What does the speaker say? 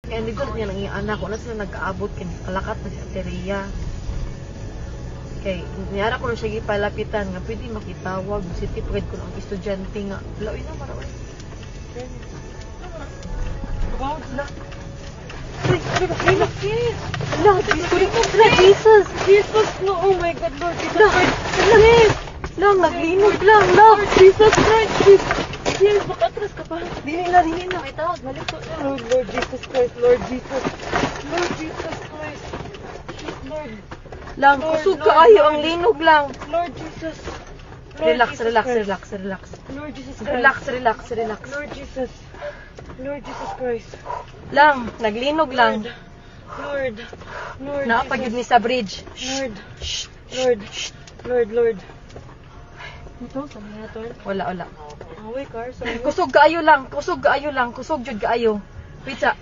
Kaya hindi ko niya lang yung anak ko na sila nagkaabot kay kalakat na si Ateria. Kay niyara ko na siya gipalapitan nga pwede makitawag city pride ko ng estudyante nga. Laoy na maraoy. About na. Jesus! Jesus, no, oh my God, Lord Jesus Lang! Lang, naglinog lang! Lang! Jesus Christ! Yes, makatras ka pa. Dili na! May tawag, balik ko. Lord Jesus Christ, Lord Jesus. Lord Jesus Christ. Lord. Lang, Lord, kusog Lord, kaayo Lord. ang linog lang! Lord Jesus. Lord Relax, Jesus relax, Christ. relax, relax. Lord Jesus Christ. Relax, relax, relax. Lord Jesus. Lord Jesus Christ. Lang, naglinog lang. Lord. Lord Naapagid ni Jesus. sa bridge. Lord. Shh! Lord. Lord. Ito, sa mga ito. Wala. Away car, sorry. Kusog kaayo lang, kusog jud kaayo. Wait sa.